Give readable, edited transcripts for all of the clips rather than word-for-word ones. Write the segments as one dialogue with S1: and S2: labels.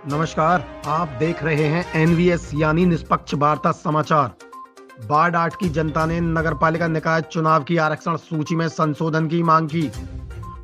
S1: नमस्कार, आप देख रहे हैं एनवीएस यानी निष्पक्ष वार्ता समाचार। वार्ड 8 की जनता ने नगरपालिका निकाय चुनाव की आरक्षण सूची में संशोधन की मांग की।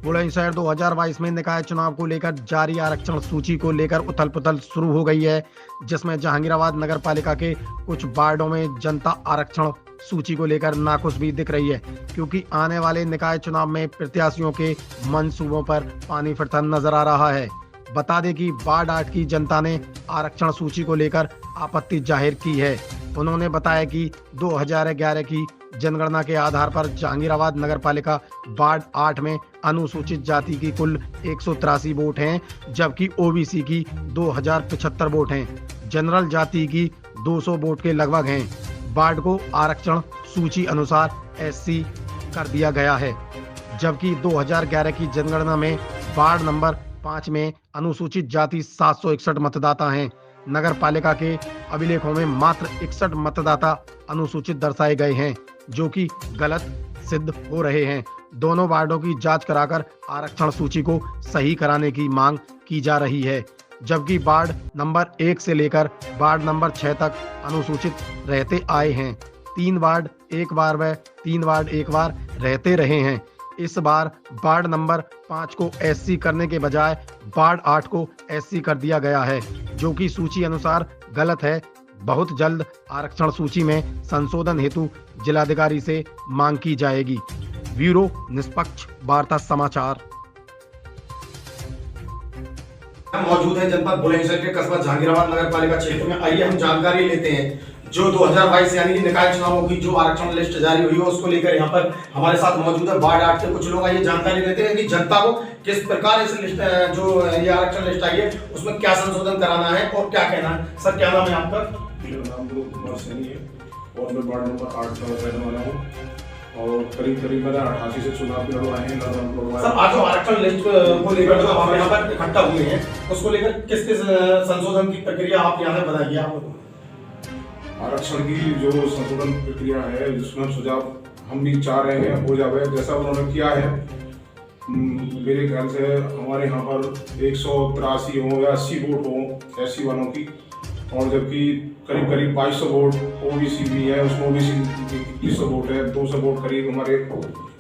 S1: बुलंदशहर 2022 में निकाय चुनाव को लेकर जारी आरक्षण सूची को लेकर उथल-पुथल शुरू हो गई है, जिसमें जहांगीराबाद नगरपालिका के कुछ वार्डों में जनता आरक्षण सूची को लेकर नाखुश भी दिख रही है, क्योंकि आने वाले निकाय चुनाव में प्रत्याशियों के मंसूबों पर पानी फिरता नजर आ रहा है। बता दें कि वार्ड 8 की जनता ने आरक्षण सूची को लेकर आपत्ति जाहिर की है। उन्होंने बताया कि 2011 की जनगणना के आधार पर जहांगीराबाद नगरपालिका वार्ड 8 में अनुसूचित जाति की कुल 183 वोट हैं, जबकि ओबीसी की 2075 वोट हैं। जनरल जाति की 200 वोट के लगभग हैं। वार्ड को आरक्षण सूची अनुसार एससी कर दिया गया है, जबकि 2011 की जनगणना में वार्ड नंबर 5 में अनुसूचित जाति 761 मतदाता हैं। नगर पालिका के अभिलेखों में मात्र 61 मतदाता अनुसूचित दर्शाए गए हैं, जो कि गलत सिद्ध हो रहे हैं। दोनों वार्डों की जांच कराकर आरक्षण सूची को सही कराने की मांग की जा रही है, जबकि वार्ड नंबर 1 से लेकर वार्ड नंबर 6 तक अनुसूचित रहते आए हैं। 3 वार्ड एक बार व 3 वार्ड एक बार रहते रहे हैं। इस बार वार्ड नंबर 5 को एससी करने के बजाय वार्ड 8 को एससी कर दिया गया है, जो कि सूची अनुसार गलत है। बहुत जल्द आरक्षण सूची में संशोधन हेतु जिलाधिकारी से मांग की जाएगी। ब्यूरो निष्पक्ष वार्ता समाचार।
S2: मौजूद है जनपद बुलंदशहर के कस्बा जहांगीराबाद नगर पालिका क्षेत्र में। आइए हम जानकारी लेते हैं जो 2022 यानी कि निकाय चुनावों की जो आरक्षण लिस्ट जारी हुई है उसको लेकर यहाँ पर हमारे साथ मौजूद है वार्ड 8 के कुछ लोग। आइए जानकारी लेते हैं कि जनता को किस प्रकार इस लिस्ट जो ये आरक्षण लिस्ट आई है उसमें क्या संशोधन कराना है और क्या कहना है। सर, क्या नाम है आपका?
S3: मेरा नाम कुमार सैनी है और मैं वार्ड नंबर 8 का रहने वाला हूँ और करीब मैंने 88 से चुनाव भी लड़वाए हैं।
S2: सर, आज जो आरक्षण लिस्ट को लेकर जो हम यहाँ पर इकट्ठा हुए हैं उसको लेकर किस किस संशोधन की प्रक्रिया आप यहाँ पे बताइए। आप
S3: आरक्षण की जो संशोधन प्रक्रिया है जिसमें सुझाव हम भी चाह रहे हैं हो जाए जैसा उन्होंने किया है। मेरे ख्याल से हमारे यहाँ पर 183 हो या 80 वोट हो एससी वालों की, और जबकि करीब 2200 वोट ओबीसी भी है, उसमें ओबीसी 2100 वोट है, 200 वोट करीब हमारे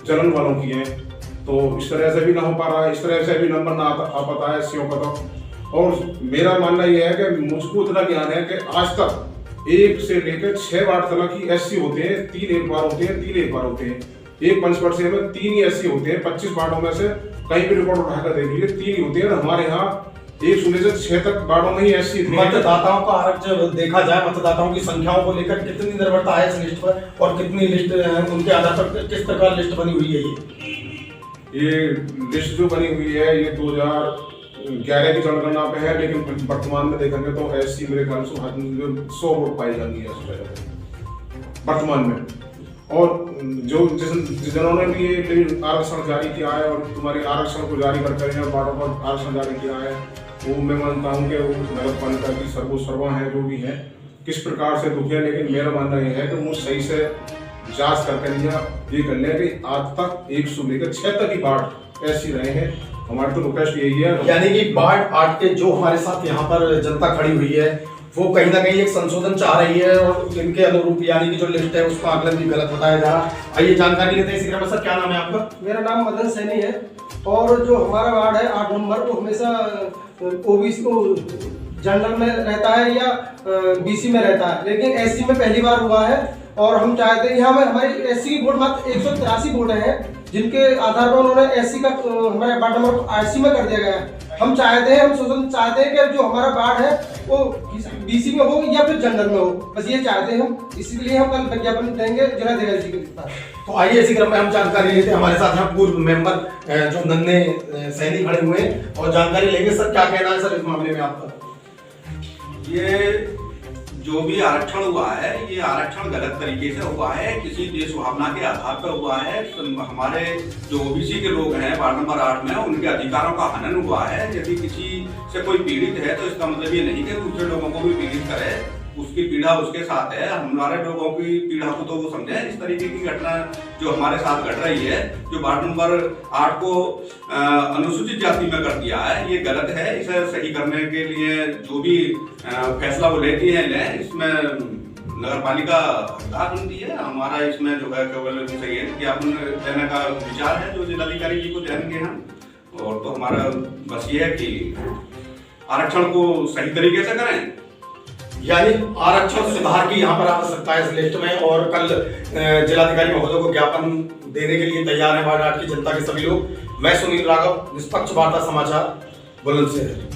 S3: जनरल वालों की हैं। तो इस तरह से भी ना हो पा रहा है, इस तरह से भी नंबर ना आ पाता है एससीओ का। तो और मेरा मानना यह है कि मुझको इतना ज्ञान है कि आज तक 1 से लेकर 6 वार्ड तक की एससी होते हैं, 3 एक बार होते हैं, 3 एक बार होते हैं। एक पंचवर्षीय में 3 ही एससी होते हैं। 25 वार्डों में से कहीं भी रिकॉर्ड उठाकर देख लीजिए 3 ही होते हैं। हमारे यहाँ 1 से 6 तक वार्डों में ही एससी थे।
S2: मतदाताओं का आरक्षण देखा जाए, मतदाताओं की संख्याओं को लेकर कितनी निर्भरता है इस लिस्ट पर और कितनी लिस्ट उनके आधार पर किस प्रकार लिस्ट बनी हुई है?
S3: ये लिस्ट जो बनी हुई है ये 2011 की जनगणना पे है, लेकिन वर्तमान में देखेंगे तो एससी मेरे ख्याल से 100 वोट पाई जाती है वर्तमान में। और जो जिन्होंने भी ये आरक्षण जारी किया है और तुम्हारे आरक्षण को जारी करके वार्डों पर आरक्षण जारी किया है, वो मैं मानता हूँ कि वो नगर पालिका की सर्वोसर्वा है जो भी है, किस प्रकार से दुखी है। लेकिन मेरा मानना यह है कि वो सही से जांच करके ये कर लें कि आज तक 1 से लेकर 6 तक ही वार्ड ऐसी रहे हैं। हमारी तो रिक्वेस्ट यही है।
S2: यानी कि वार्ड 8 के जो हमारे साथ यहाँ पर जनता खड़ी हुई है वो कहीं ना कहीं एक संशोधन चाह रही है और इनके अनुरूप यानी कि जो लिस्ट है उसका आकलन भी गलत बताया जा रहा है। आइए जानकारी लेते हैं इसी क्रम में। सर, क्या नाम है आपका?
S4: मेरा नाम मदन सैनी है और जो हमारा वार्ड है 8 नंबर वो हमेशा ओबीसी को जनरल में रहता है या बीसी में रहता है, लेकिन एससी में पहली बार हुआ है। और हम चाहते हैं यहाँ में हमारी एससी की वोट मात्र 183 वोट हैं, जिनके आधार पर उन्होंने एससी का हमारे वार्ड नंबर को आरसी में कर दिया गया है। हम शोषण चाहते हैं कि जो हमारा वार्ड है वो बीसी में हो या फिर जनरल में हो, बस ये चाहते हैं हम। इसीलिए हम कल विज्ञापन देंगे जिलाधिकारी जी के पास।
S2: तो आइए इसी क्रम में हम जानकारी लेते हैं। हमारे साथ यहाँ पूर्व मेंबर जो नन्हे सैनी खड़े हुए हैं और जानकारी लेंगे। सर, क्या कहना है सर इस मामले में आपका?
S5: ये जो भी आरक्षण हुआ है ये आरक्षण गलत तरीके से हुआ है, किसी देश भावना के आधार पर हुआ है। हमारे जो ओबीसी के लोग हैं वार्ड नंबर 8 में उनके अधिकारों का हनन हुआ है। यदि किसी से कोई पीड़ित है तो इसका मतलब ये नहीं कि दूसरे लोगों को भी पीड़ित करे। उसकी पीड़ा उसके साथ है, हमारे लोगों की पीड़ा को तो वो समझे। इस तरीके की घटना जो हमारे साथ घट रही है, जो वार्ड नंबर 8 को अनुसूचित जाति में कर दिया है, ये गलत है। इसे सही करने के लिए जो भी फैसला वो लेती है लें, इसमें नगर पालिका हकदार बनती है। हमारा इसमें जो है केवल सही है ज्ञापन देने का विचार है जो जिलाधिकारी जी को देंगे हम। और तो हमारा बस ये है कि आरक्षण को सही तरीके से करें,
S2: यानी आरक्षण सुधार की यहाँ पर आवश्यकता है इस लिस्ट में। और कल जिलाधिकारी महोदय को ज्ञापन देने के लिए तैयार है वार्ड 8 की जनता के सभी लोग। मैं सुनील राघव, निष्पक्ष वार्ता समाचार, बुलंदशहर।